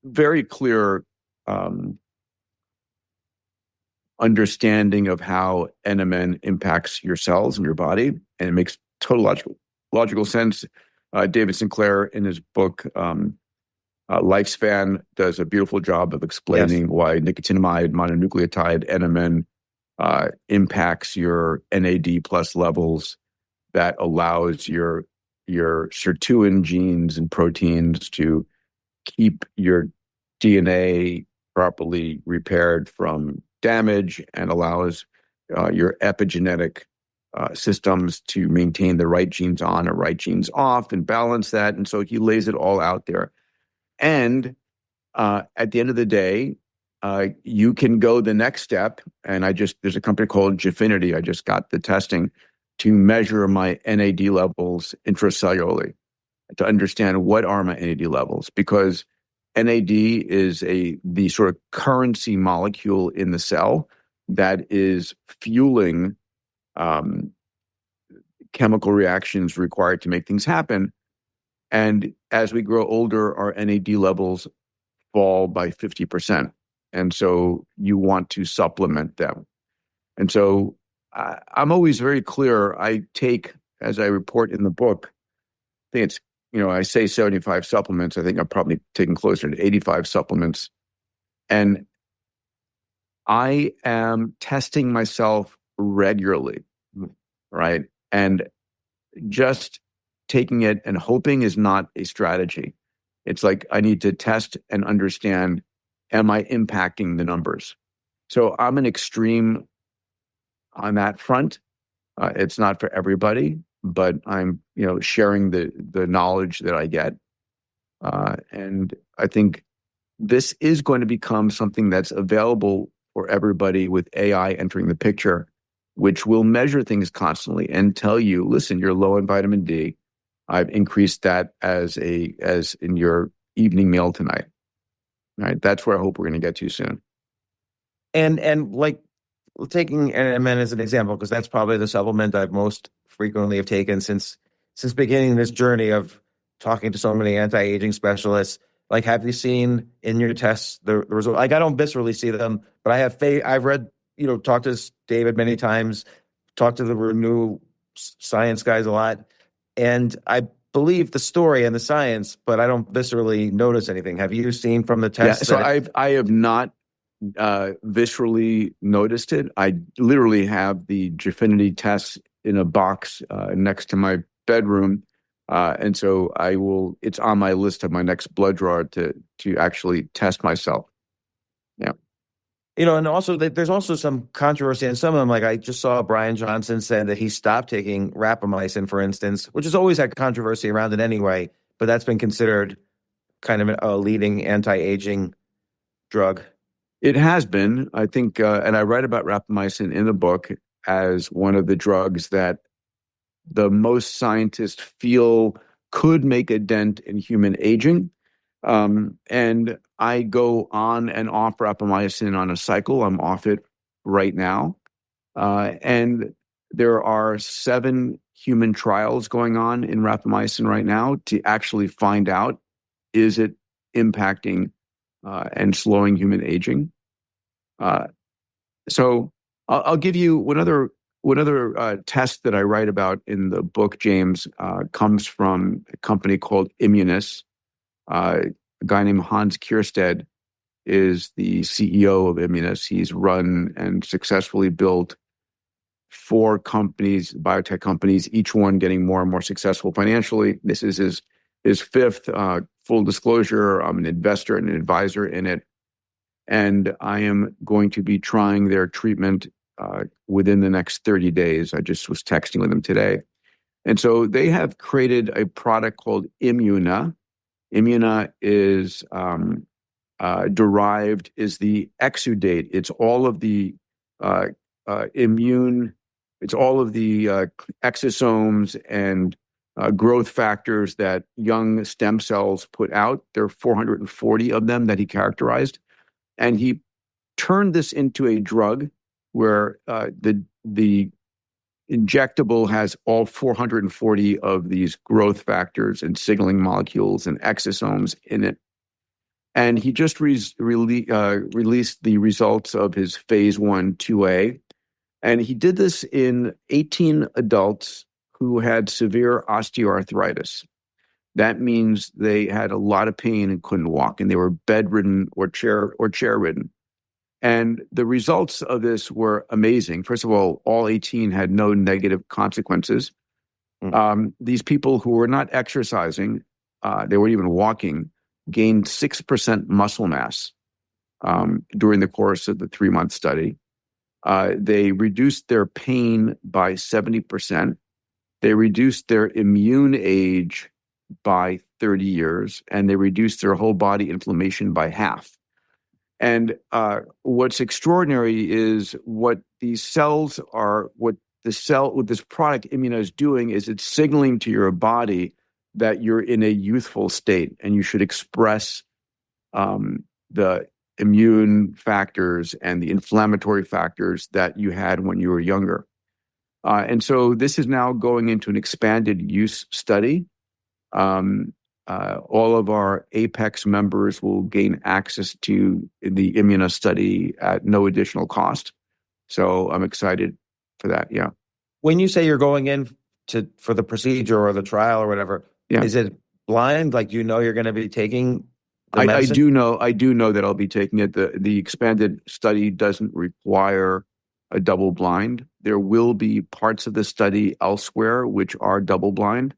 very clear understanding of how NMN impacts your cells in your body, and it makes total logical sense. David Sinclair, in his book Lifespan, does a beautiful job of explaining why nicotinamide mononucleotide NMN impacts your NAD plus levels, that allows your sirtuin genes and proteins to keep your DNA properly repaired from damage, and allows your epigenetic systems to maintain the right genes on or right genes off and balance that. And so he lays it all out there. And at the end of the day, you can go the next step. And there's a company called Gefinity. I just got the testing to measure my NAD levels intracellularly, to understand what are my NAD levels, because NAD is the sort of currency molecule in the cell that is fueling chemical reactions required to make things happen. And as we grow older, our NAD levels fall by 50%. And so you want to supplement them. And so I'm always very clear. I take, as I report in the book, I think it's, I say 75 supplements. I think I'm probably taking closer to 85 supplements. And I am testing myself regularly, right? And just taking it and hoping is not a strategy. It's like I need to test and understand, am I impacting the numbers? So I'm an extreme on that front. It's not for everybody, but I'm, sharing the knowledge that I get. And I think this is going to become something that's available for everybody with AI entering the picture, which will measure things constantly and tell you, listen, you're low in vitamin D. I've increased that as in your evening meal tonight. All right. That's where I hope we're going to get to soon. And like taking NMN as an example, because that's probably the supplement I've most frequently have taken since beginning this journey of talking to so many anti-aging specialists. Like, have you seen in your tests the result? Like, I don't viscerally see them, but I have I've read, talked to David many times, talked to the new science guys a lot, and I believe the story and the science, but I don't viscerally notice anything. Have you seen from the tests? Yeah, so I have not viscerally noticed it. I literally have the Gefinity tests in a box next to my bedroom. And so it's on my list of my next blood draw to actually test myself. Yeah. And also there's also some controversy in some of them. Like, I just saw Brian Johnson said that he stopped taking rapamycin, for instance, which has always had controversy around it anyway, but that's been considered kind of a leading anti-aging drug. It has been, I think, and I write about rapamycin in the book as one of the drugs that the most scientists feel could make a dent in human aging. And I go on and off rapamycin on a cycle. I'm off it right now. And there are 7 human trials going on in rapamycin right now to actually find out, is it impacting and slowing human aging? So I'll give you one other test that I write about in the book, James, comes from a company called Immunis. A guy named Hans Kierstead is the CEO of Immunis. He's run and successfully built 4 companies, biotech companies, each one getting more and more successful financially. This is his 5th. Full disclosure, I'm an investor and an advisor in it. And I am going to be trying their treatment within the next 30 days. I just was texting with him today. And so they have created a product called Immuna. Immuna is derived, is the exudate. It's all of the immune, it's all of the exosomes and growth factors that young stem cells put out. There are 440 of them that he characterized. And he turned this into a drug where the injectable has all 440 of these growth factors and signaling molecules and exosomes in it. And he just released the results of his phase 1/2A. And he did this in 18 adults who had severe osteoarthritis. That means they had a lot of pain and couldn't walk, and they were bedridden or chair-ridden. And the results of this were amazing. First of all 18 had no negative consequences. These people who were not exercising, they weren't even walking, gained 6% muscle mass during the course of the 3-month study. They reduced their pain by 70%. They reduced their immune age by 30 years, and they reduced their whole body inflammation by half. And what's extraordinary is what these cells are, what this product Immuna is doing is it's signaling to your body that you're in a youthful state and you should express the immune factors and the inflammatory factors that you had when you were younger. And so this is now going into an expanded use study. All of our Apex members will gain access to the Immuna study at no additional cost. So I'm excited for that. Yeah. When you say you're going in for the procedure or the trial or whatever, is it blind? Like, you're going to be taking the medicine? I do know that I'll be taking it. The expanded study doesn't require a double blind. There will be parts of the study elsewhere which are double blind.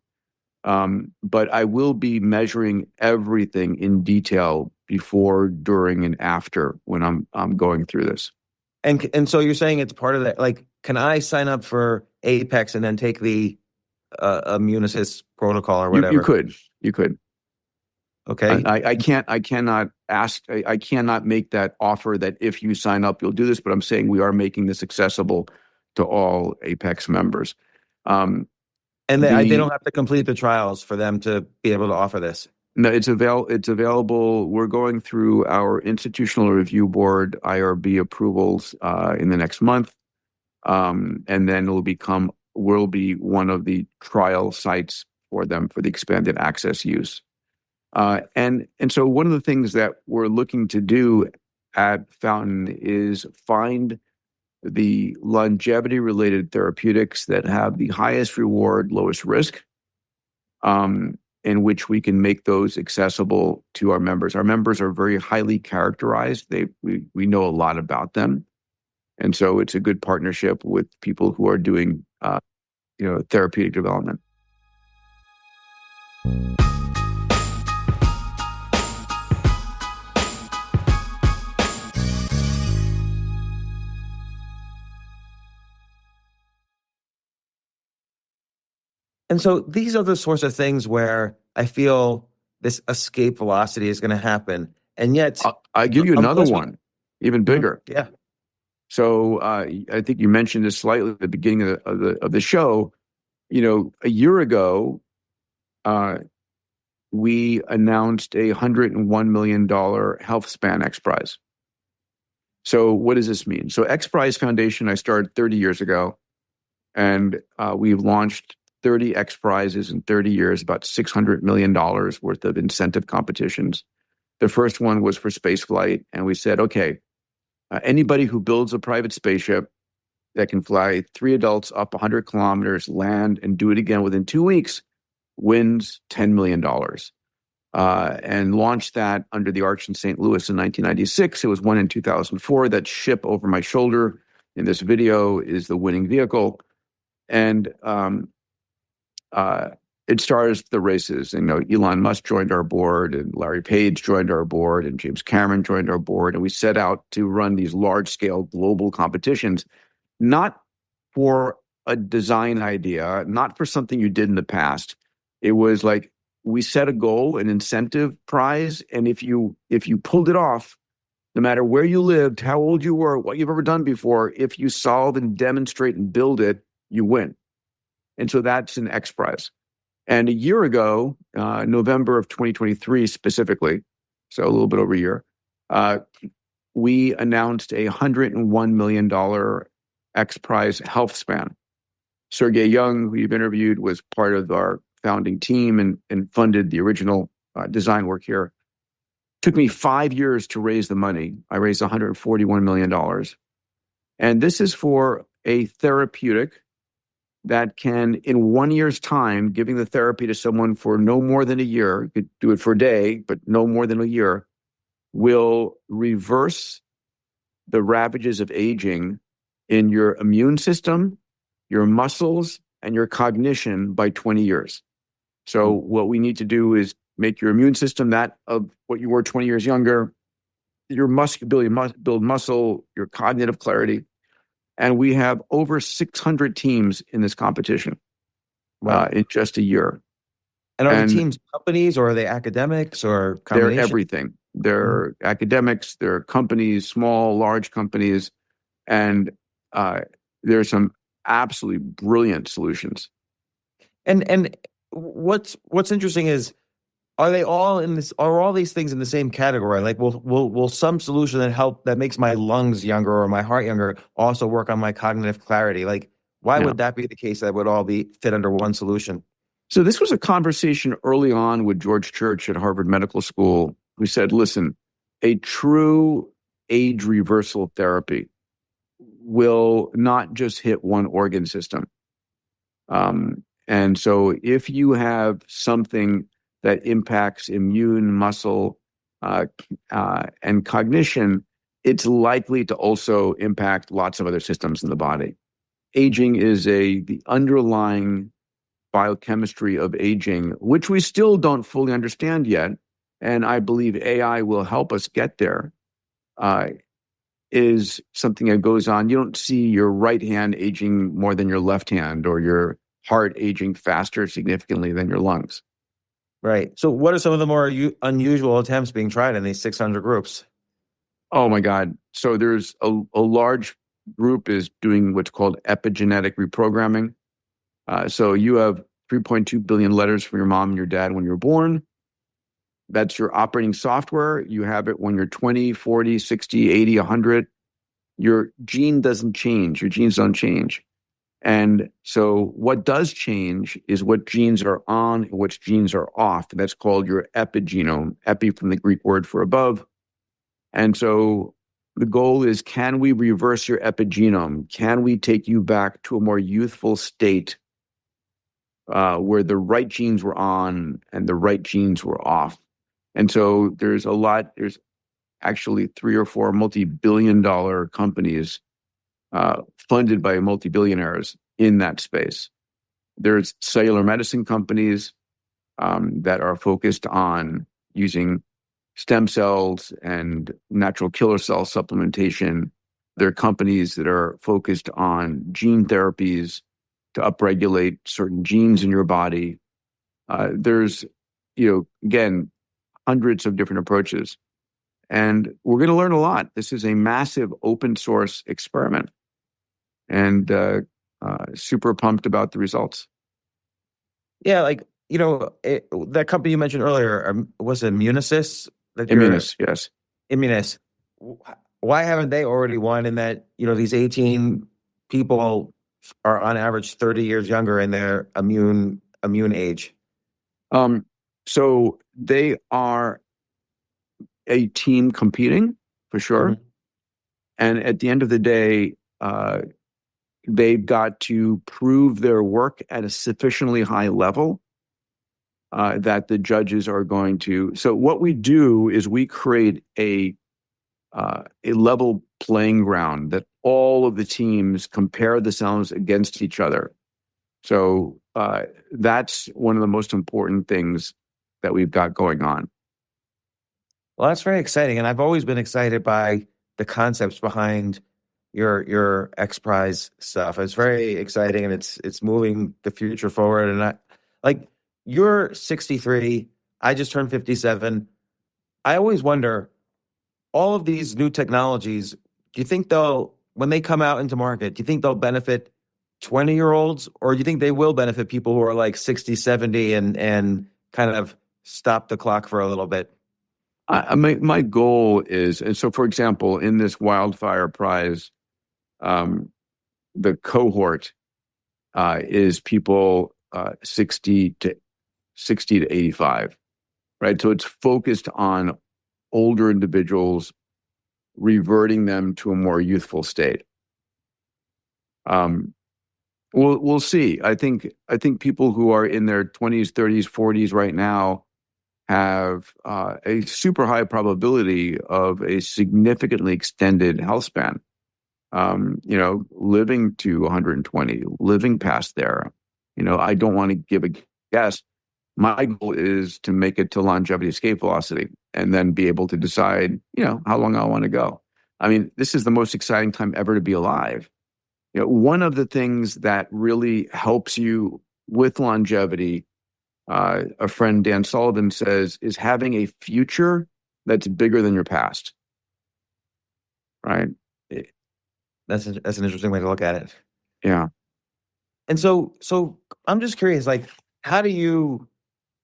But I will be measuring everything in detail before, during, and after when I'm going through this. And so you're saying it's part of that. Like, can I sign up for Apex and then take the Immunisys protocol or whatever? You could. Okay. I cannot make that offer that if you sign up, you'll do this, but I'm saying we are making this accessible to all Apex members. And they don't have to complete the trials for them to be able to offer this? No, it's available. We're going through our Institutional Review Board, IRB approvals in the next month. And then we'll be one of the trial sites for them for the expanded access use. And so one of the things that we're looking to do at Fountain is find the longevity-related therapeutics that have the highest reward, lowest risk, in which we can make those accessible to our members. Our members are very highly characterized. We know a lot about them. And so it's a good partnership with people who are doing therapeutic development. And so these are the sorts of things where I feel this escape velocity is going to happen. And yet, I'll give you another one, even bigger. Yeah. So I think you mentioned this slightly at the beginning of the show. A year ago, we announced a $101 million healthspan XPRIZE. So what does this mean? So XPRIZE Foundation, I started 30 years ago, and we've launched 30 XPRIZes in 30 years, about $600 million worth of incentive competitions. The first one was for space flight, and we said, okay, anybody who builds a private spaceship that can fly 3 adults up 100 kilometers, land, and do it again within 2 weeks wins $10 million. And launched that under the Arch in St. Louis in 1996. It was won in 2004. That ship over my shoulder in this video is the winning vehicle. And it stars the races. Elon Musk joined our board, and Larry Page joined our board, and James Cameron joined our board. And we set out to run these large-scale global competitions, not for a design idea, not for something you did in the past. It was like we set a goal, an incentive prize, and if you pulled it off, no matter where you lived, how old you were, what you've ever done before, if you solve and demonstrate and build it, you win. And so that's an XPRIZE. And a year ago, November of 2023 specifically, so a little bit over a year, we announced a $101 million XPRIZE healthspan. Sergey Young, who you've interviewed, was part of our founding team and funded the original design work here. Took me 5 years to raise the money. I raised $141 million. And this is for a therapeutic that can, in 1 year's time, giving the therapy to someone for no more than a year, you could do it for a day, but no more than a year, will reverse the ravages of aging in your immune system, your muscles, and your cognition by 20 years. So what we need to do is make your immune system that of what you were 20 years younger, your ability to build muscle, your cognitive clarity. And we have over 600 teams in this competition in just a year. And are the teams companies or are they academics or combination? They're everything. They're academics, they're companies, small, large companies, and there's some absolutely brilliant solutions. And what's interesting is, are they all in this? Are all these things in the same category? Like, will some solution that makes my lungs younger or my heart younger also work on my cognitive clarity? Like, why would that be the case? That would all be fit under one solution. So this was a conversation early on with George Church at Harvard Medical School, who said, "Listen, a true age reversal therapy will not just hit one organ system. And so if you have something that impacts immune, muscle, and cognition, it's likely to also impact lots of other systems in the body. Aging is the underlying biochemistry of aging, which we still don't fully understand yet, and I believe AI will help us get there, is something that goes on. You don't see your right hand aging more than your left hand, or your heart aging faster significantly than your lungs. Right. So what are some of the more unusual attempts being tried in these 600 groups? Oh my God. So there's a large group is doing what's called epigenetic reprogramming. So you have 3.2 billion letters from your mom and your dad when you're born. That's your operating software. You have it when you're 20, 40, 60, 80, 100. Your gene doesn't change. Your genes don't change. And so what does change is what genes are on and which genes are off. And that's called your epigenome, epi from the Greek word for above. And so the goal is, can we reverse your epigenome? Can we take you back to a more youthful state where the right genes were on and the right genes were off? And so there's actually 3 or 4 multi-billion-dollar companies funded by multi-billionaires in that space. There's cellular medicine companies that are focused on using stem cells and natural killer cell supplementation. There are companies that are focused on gene therapies to upregulate certain genes in your body. There's, again, hundreds of different approaches. And we're going to learn a lot. This is a massive open source experiment. And super pumped about the results. Yeah, that company you mentioned earlier, was it Immunisys? Immunis, yes. Immunis. Why haven't they already won in that, these 18 people are on average 30 years younger in their immune age? So they are a team competing, for sure. Mm-hmm. And at the end of the day, they've got to prove their work at a sufficiently high level that the judges are going to. So what we do is we create a level playing ground that all of the teams compare themselves against each other. So that's one of the most important things that we've got going on. Well, that's very exciting. And I've always been excited by the concepts behind your XPRIZE stuff. It's very exciting, and it's moving the future forward. And like you're 63, I just turned 57. I always wonder, all of these new technologies, do you think when they come out into market, do you think they'll benefit 20-year-olds, or do you think they will benefit people who are like 60, 70 and kind of stop the clock for a little bit? My goal is, and so for example, in this Wildfire Prize, the cohort is people 60 to 85, right? So it's focused on older individuals, reverting them to a more youthful state. We'll see. I think people who are in their 20s, 30s, 40s right now have a super high probability of a significantly extended health span. Living to 120, living past there. I don't want to give a guess. My goal is to make it to longevity escape velocity and then be able to decide, how long I want to go. I mean, this is the most exciting time ever to be alive. One of the things that really helps you with longevity, a friend, Dan Sullivan, says, is having a future that's bigger than your past. Right? That's an interesting way to look at it. Yeah. And so I'm just curious, like, how do you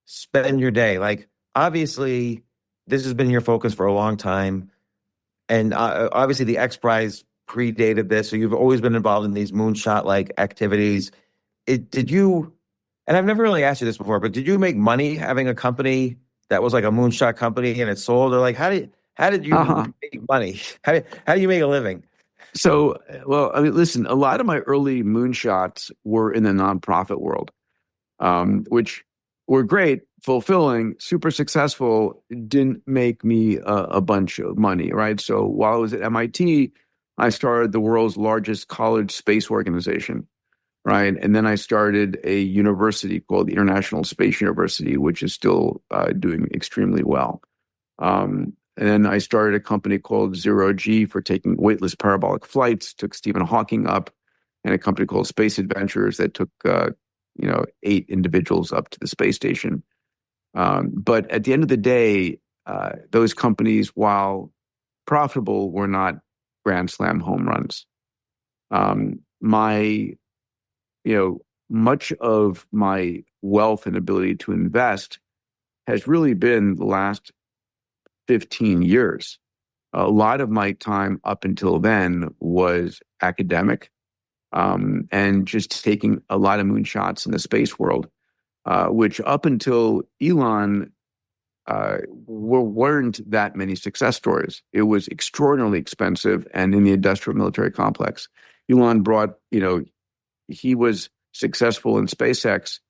spend your day? Like, obviously, this has been your focus for a long time. And obviously, the XPRIZE predated this. So you've always been involved in these moonshot-like activities. Did you, and I've never really asked you this before, but did you make money having a company that was like a moonshot company and it sold? Or like, how did you make money? How do you make a living? So, well, I mean, listen, a lot of my early moonshots were in the nonprofit world, which were great, fulfilling, super successful, didn't make me a bunch of money, right? So while I was at MIT, I started the world's largest college space organization, right? And then I started a university called the International Space University, which is still doing extremely well. And then I started a company called Zero G for taking weightless parabolic flights, took Stephen Hawking up, and a company called Space Adventures that took 8 individuals up to the space station. But at the end of the day, those companies, while profitable, were not grand slam home runs. Much of my wealth and ability to invest has really been the last 15 years. A lot of my time up until then was academic, and just taking a lot of moonshots in the space world, which up until Elon weren't that many success stories. It was extraordinarily expensive, and in the industrial military complex, Elon brought, he was successful in SpaceX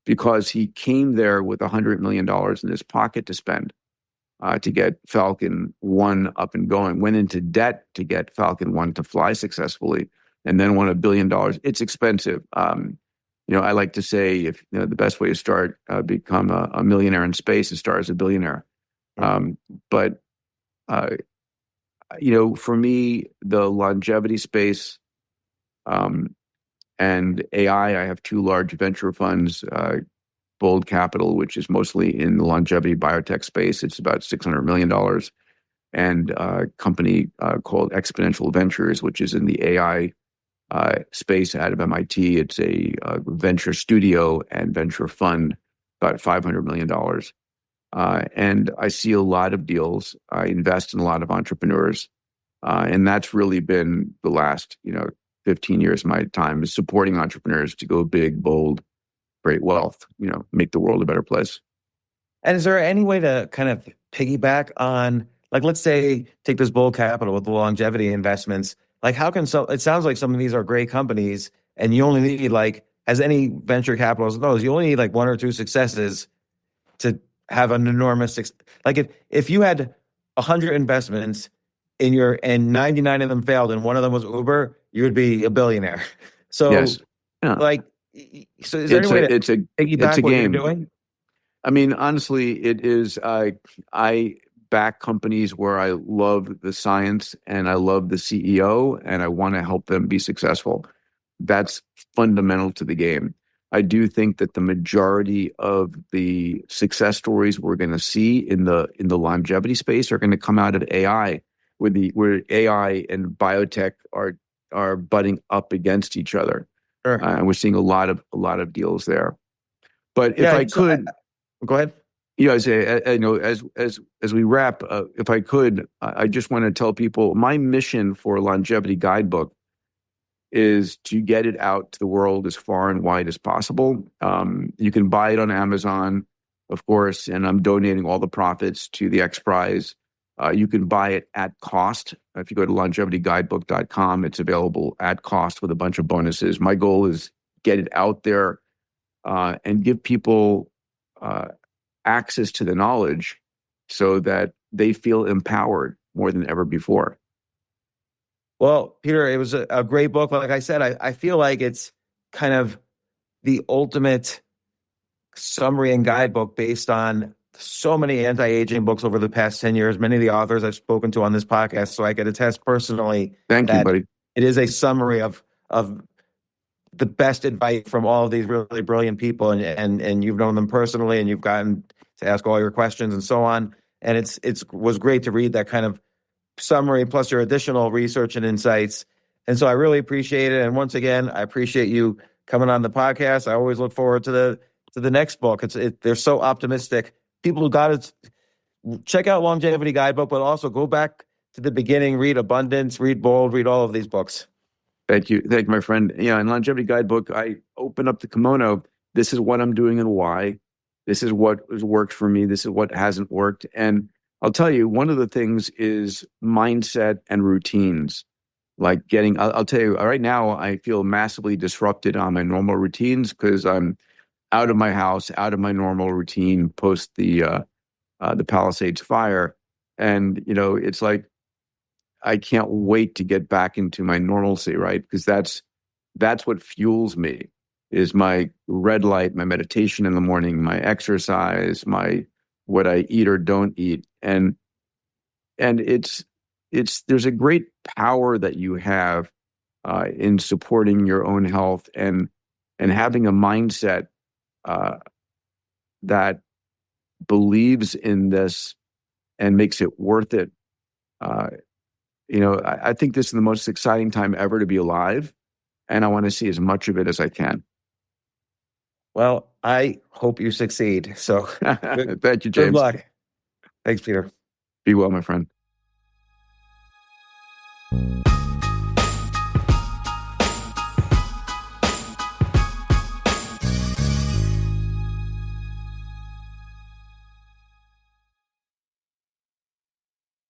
because he came there with $100 million in his pocket to spend to get Falcon 1 up and going, went into debt to get Falcon 1 to fly successfully, and then won $1 billion. It's expensive. I like to say, if the best way to start, become a millionaire in space is start as a billionaire. But for me, the longevity space and AI, I have 2 large venture funds, Bold Capital, which is mostly in the longevity biotech space. It's about $600 million. And a company called Exponential Ventures, which is in the AI space out of MIT. It's a venture studio and venture fund, about $500 million. And I see a lot of deals. I invest in a lot of entrepreneurs. And that's really been the last, 15 years of my time, is supporting entrepreneurs to go big, bold, great wealth, make the world a better place. And is there any way to kind of piggyback on, like, let's say, take this Bold Capital with the longevity investments? Like, how can it sounds like some of these are great companies, and you only need, like, as any venture capitalist knows, you only need like 1 or 2 successes to have an enormous, like, if you had 100 investments and 99 of them failed and one of them was Uber, you would be a billionaire. So, yes. Yeah. Like, so is there any way to piggyback what you're doing? I mean, honestly, it is. I back companies where I love the science and I love the CEO and I want to help them be successful. That's fundamental to the game. I do think that the majority of the success stories we're going to see in the longevity space are going to come out of AI, where AI and biotech are butting up against each other. Sure. And we're seeing a lot of deals there. But if Yeah, I could, go ahead. As we wrap, if I could, I just want to tell people my mission for Longevity Guidebook is to get it out to the world as far and wide as possible. You can buy it on Amazon, of course, and I'm donating all the profits to the XPRIZE. You can buy it at cost. If you go to longevityguidebook.com, it's available at cost with a bunch of bonuses. My goal is get it out there and give people access to the knowledge so that they feel empowered more than ever before. Well, Peter, it was a great book. Like I said, I feel like it's kind of the ultimate summary and guidebook based on so many anti-aging books over the past 10 years, many of the authors I've spoken to on this podcast. So I could attest personally Thank you, buddy. It is a summary of the best advice from all of these really brilliant people. And you've known them personally and you've gotten to ask all your questions and so on. And it was great to read that kind of summary plus your additional research and insights. And so I really appreciate it. And once again, I appreciate you coming on the podcast. I always look forward to the next book. They're so optimistic. People who got it, check out Longevity Guidebook, but also go back to the beginning, read Abundance, read Bold, read all of these books. Thank you, my friend. Yeah, in Longevity Guidebook, I open up the kimono. This is what I'm doing and why. This is what has worked for me. This is what hasn't worked. And I'll tell you, one of the things is mindset and routines. Like I'll tell you, right now, I feel massively disrupted on my normal routines because I'm out of my house, out of my normal routine post the Palisades fire. And, it's like, I can't wait to get back into my normalcy, right? Because that's what fuels me, is my red light, my meditation in the morning, my exercise, what I eat or don't eat. And there's a great power that you have in supporting your own health and having a mindset that believes in this and makes it worth it. I think this is the most exciting time ever to be alive, and I want to see as much of it as I can. Well, I hope you succeed. So thank you, James. Good luck. Thanks, Peter. Be well, my friend.